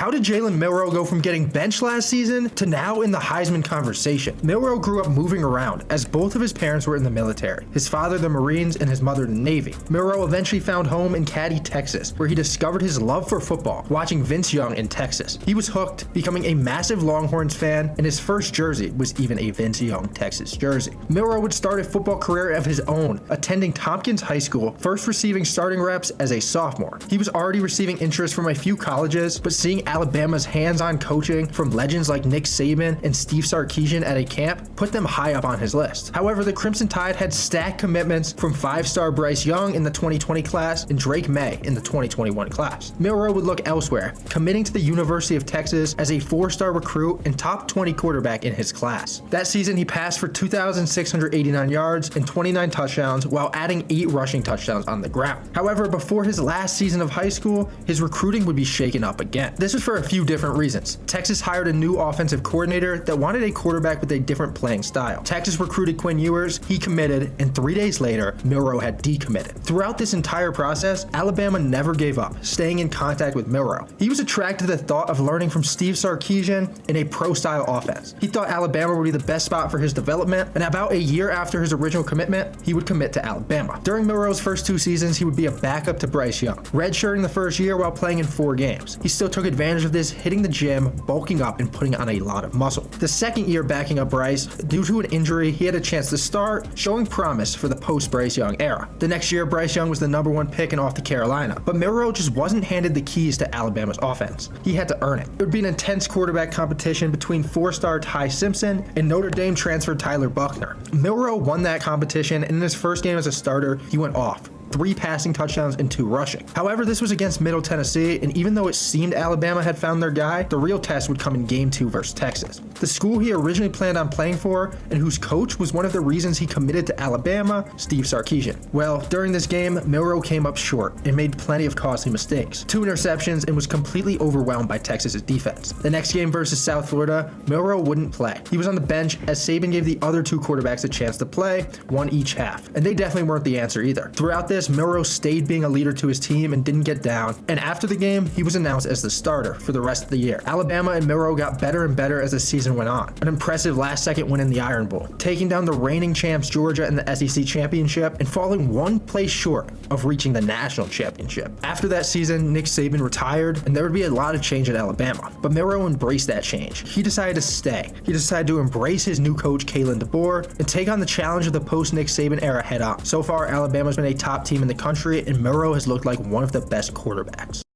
How did Jalen Milroe go from getting benched last season to now in the Heisman conversation? Milroe grew up moving around as both of his parents were in the military. His father the Marines and his mother the Navy. Milroe eventually found home in Katy, Texas, where he discovered his love for football, watching Vince Young in Texas. He was hooked, becoming a massive Longhorns fan, and his first jersey was even a Vince Young Texas jersey. Milroe would start a football career of his own, attending Tompkins High School, first receiving starting reps as a sophomore. He was already receiving interest from a few colleges, but seeing Alabama's hands-on coaching from legends like Nick Saban and Steve Sarkisian at a camp put them high up on his list. However, the Crimson Tide had stacked commitments from five-star Bryce Young in the 2020 class and Drake May in the 2021 class. Milroe would look elsewhere, committing to the University of Texas as a four-star recruit and top 20 quarterback in his class. That season, he passed for 2,689 yards and 29 touchdowns while adding 8 rushing touchdowns on the ground. However, before his last season of high school, his recruiting would be shaken up again. This was for a few different reasons. Texas hired a new offensive coordinator that wanted a quarterback with a different playing style. Texas recruited Quinn Ewers, he committed, and 3 days later, Milroe had decommitted. Throughout this entire process, Alabama never gave up, staying in contact with Milroe. He was attracted to the thought of learning from Steve Sarkisian in a pro-style offense. He thought Alabama would be the best spot for his development, and about a year after his original commitment, he would commit to Alabama. During Milroe's first 2 seasons, he would be a backup to Bryce Young, redshirting the first year while playing in 4 games. He still took advantage of this, hitting the gym, bulking up, and putting on a lot of muscle. The second year backing up Bryce, due to an injury, he had a chance to start, showing promise for the post-Bryce Young era. The next year, Bryce Young was the #1 pick and off to Carolina, but Milroe just wasn't handed the keys to Alabama's offense. He had to earn it. It would be an intense quarterback competition between 4-star Ty Simpson and Notre Dame transfer Tyler Buckner. Milroe won that competition, and in his first game as a starter, he went off. 3 passing touchdowns and 2 rushing. However, this was against Middle Tennessee, and even though it seemed Alabama had found their guy, the real test would come in Game 2 versus Texas. The school he originally planned on playing for, and whose coach was one of the reasons he committed to Alabama, Steve Sarkisian. Well, during this game, Milroe came up short and made plenty of costly mistakes. 2 interceptions and was completely overwhelmed by Texas's defense. The next game versus South Florida, Milroe wouldn't play. He was on the bench as Saban gave the other 2 quarterbacks a chance to play, 1 each half, and they definitely weren't the answer either. Throughout this, Milroe stayed being a leader to his team and didn't get down, and after the game, he was announced as the starter for the rest of the year. Alabama and Milroe got better and better as the season went on. An impressive last-second win in the Iron Bowl, taking down the reigning champs Georgia in the SEC Championship and falling 1 place short of reaching the national championship. After that season, Nick Saban retired, and there would be a lot of change at Alabama, but Milroe embraced that change. He decided to stay. He decided to embrace his new coach, Kalen DeBoer, and take on the challenge of the post-Nick Saban era head on. So far, Alabama's been a top team in the country, and Milroe has looked like one of the best quarterbacks.